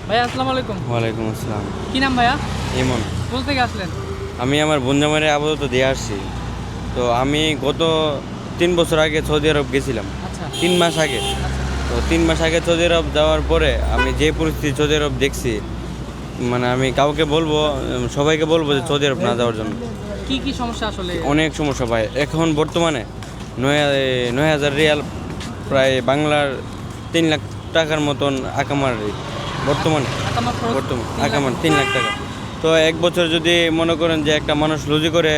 ভাইয়া আসসালামু আলাইকুম। ওয়ালাইকুম আসসালাম। কি নাম ভাইয়া? ইমন। কোথা থেকে আসলেন? আমি আমার বনজামারে আপাতত দিয়ে আসছি। তো আমি গত 3 বছর আগে সৌদি আরব গেছিলাম। আচ্ছা 3 মাস আগে। আচ্ছা। তো 3 মাস আগে সৌদি আরব যাওয়ার পরে আমি যে পরিস্থিতি সৌদি আরব দেখছি, মানে আমি কাউকে বলবো, সবাইকে বলবো যে সৌদি আরব না যাওয়ার জন্য। কি কি সমস্যা আসলে? অনেক সমস্যা ভাই। এখন বর্তমানে 9,000 রিয়াল, প্রায় বাংলার 3 লাখ টাকার মতন আকামার rate বর্তমানে। আকামা খরচ বর্তমানে 3 লাখ। আকামার 3 লাখ টাকা। তো এক বছর যদি মনে করেন যে একটা মানুষ রুজি করে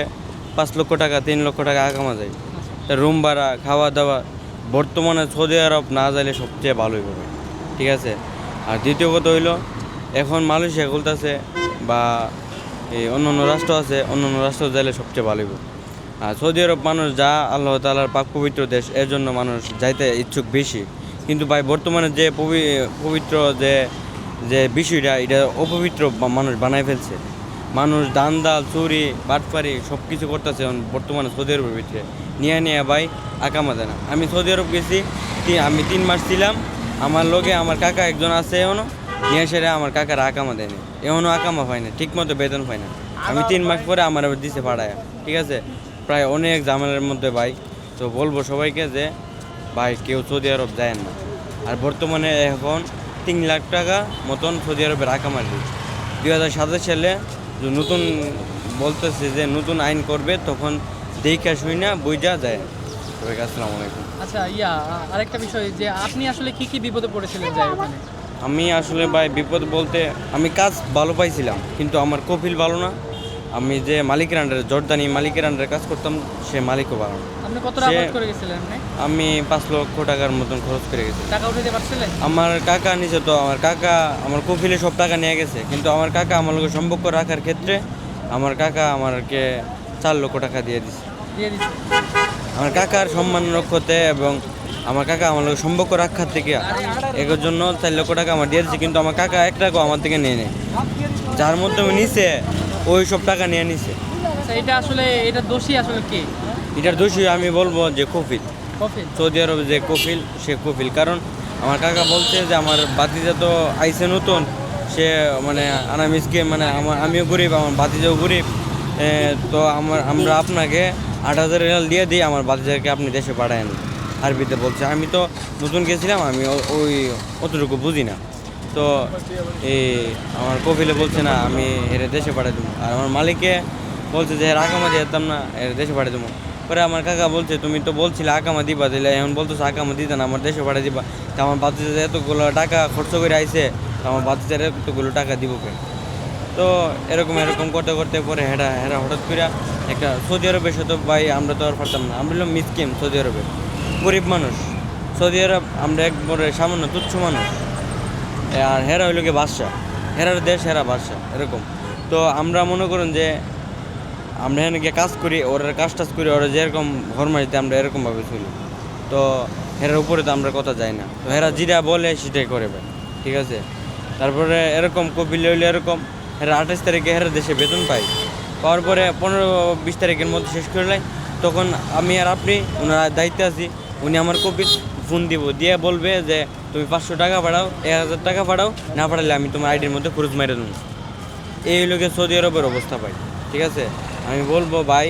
5 লক্ষ টাকা, 3 লক্ষ টাকা আকামা যায়, আচ্ছা। তার রুম ভাড়া, খাওয়া দাওয়া, বর্তমানে সৌদি আরব না যাইলে সবচেয়ে ভালোই হবে। ঠিক আছে। আর দ্বিতীয় কথা হইলো, এখন মালয়েশিয়া খুলতেছে বা এই অন্য রাষ্ট্র আছে, অন্য রাষ্ট্র যাইলে সবচেয়ে ভালো হবে। আর সৌদি আরব মানুষ যা আল্লাহ তাআলার পাক পবিত্র দেশ, এর জন্য মানুষ যাইতে ইচ্ছুক বেশি। কিন্তু ভাই বর্তমানে যে পবিত্র যে যে বিষয়টা, এটা অপবিত্র মানুষ বানায় ফেলছে। মানুষ দান দাল, চুরি, বাটপারি সব কিছু করতেছে বর্তমানে সৌদি আরবের ভিতরে। নিয়ে ভাই আকামা দেয় না। আমি সৌদি আরব গেছি, আমি 3 মাস ছিলাম। আমার লগে আমার কাকা একজন আছে, এখনও নিয়ে সেরে আমার কাকার আকামা দেয়নি, এখনও আকামা পায় না, ঠিক মতো বেতন পায় না। আমি 3 মাস পরে আমার আবার দিছে পাড়ায়। ঠিক আছে। প্রায় অনেক ঝামেলার মধ্যে ভাই। তো বলবো সবাইকে যে ভাই কেউ সৌদি আরব যায় না। আর বর্তমানে এখন 3 লাখ টাকা মতন সৌদি আরবের আকামার রেট। 2027 সালে যে নতুন বলতেছে যে নতুন আইন করবে, তখন দেখা শুই না বুঝা যায়। সবাইকে আসসালামু আলাইকুম। আচ্ছা আরেকটা বিষয় যে আপনি আসলে কি কি বিপদে পড়েছিলেন যাই ওখানে? আমি আসলে ভাই বিপদ বলতে, আমি কাজ ভালো পাইছিলাম কিন্তু আমার কফিল ভালো না। আমি যে মালিকের আন্ডারে, জর্দানি মালিকের আন্ডারে কাজ করতাম, সে মালিকও ভালো না। আপনি কত টাকা খরচ করে গেছিলেন আপনি? আমি 5 লক্ষ টাকার মতন খরচ করে গেছি। টাকা উঠাতে পারছিলেন? আমার কাকা নিচে, তো আমার কাকা আমার কফিলে সব টাকা নিয়ে গেছে, কিন্তু আমার কাকা আমার লোকের সম্পর্ক রাখার ক্ষেত্রে আমার কাকা আমাকে 4 লক্ষ টাকা দিয়ে দিছে। দিয়ে দিছি। আমার কাকার সম্মান রক্ষতে এবং আমার কাকা আমার লোকের সম্পর্ক রাখার থেকে এর জন্য 4 লক্ষ টাকা আমার দিয়ে দিচ্ছে, কিন্তু আমার কাকা 1 টাকাও আমার থেকে নিয়ে নেয়। যার মাধ্যমে নিছে ওই সব টাকা নিয়ে নিছে। আচ্ছা এটা আসলে এটা দোষী আসলে কে? এটার দোষী আমি বলবো যে কফিল। কফিল। সৌদি আরবে যে কফিল, সে কফিল। কারণ আমার কাকা বলছে যে আমার বাতিজা তো আইসে নতুন, সে মানে আনামিসকে, মানে আমিও গরিব, আমার বাতিজাও গরিব। তো আমরা আপনাকে 8,000 রিয়াল দিয়ে দিই, আমার বাতিজাকে আপনি দেশে পাঠায়েন। আরবিতে বলছে। আমি তো নতুন গেছিলাম, আমি ওই অতটুকু বুঝি না। তো এই আমার কফিলে বলছে না, আমি এর দেশে পাঠিয়ে দেবো। আর আমার মালিককে বলছে যে এর আকামা দিয়ে যেতাম না, এর দেশে পাঠিয়ে দেবো। পরে আমার কাকা বলছে তুমি তো বলছিলে আকামা দিবা, দিলে এখন বলতেছো আকামা দিতে না, আমার দেশে পাঠিয়ে দিবা। তো আমার বাচ্চাদের এতগুলো টাকা খরচ করে আইছে, তো আমার বাচ্চাদের এতগুলো টাকা দিব কে? তো এরকম করতে করতে পরে হেরা হঠাৎ করে একটা সৌদি আরবের সাথে, ভাই আমরা তো আর পারতাম না। আমরা হলাম মিসকিন সৌদি আরবে, গরিব মানুষ। সৌদি আরব আমরা একবারে সামান্য তুচ্ছ মানুষ। আর হেরা হইল কি বাদশা, হেরার দেশ, হেরা বাদশা, এরকম। তো আমরা মনে করুন যে আমরা এখানে গিয়ে কাজ করি, ওরা কাজ টাজ করি, ওরা যেরকম ঘর মারিতে আমরা এরকমভাবে চলি। তো হেরার উপরে তো আমরা কথা যাই না। তো হেরা যেটা বলে সেটাই করে ভাই। ঠিক আছে। তারপরে এরকম কপিল হইলে এরকম, হেরা 28 তারিখে হেরার দেশে বেতন পাই, পাওয়ার পরে 15-20 তারিখের মধ্যে শেষ করে লাই। তখন আমি আর আপনি ওনার দায়িত্বে আছি, উনি আমার কপিল ফোন দিয়ে বলবে যে তুমি 500 টাকা পাঠাও, 1,000 টাকা পাঠাও, না পাঠালে আমি তোমার আইডির মধ্যে খরচ মেরে দেবো। এই লোকে সৌদি আরবের অবস্থা পাই। ঠিক আছে। আমি বলবো ভাই,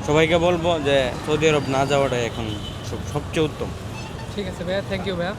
সবাইকে বলবো যে সৌদি আরব না যাওয়াটাই এখন সবচেয়ে উত্তম। ঠিক আছে ভাইয়া, থ্যাংক ইউ ভাইয়া।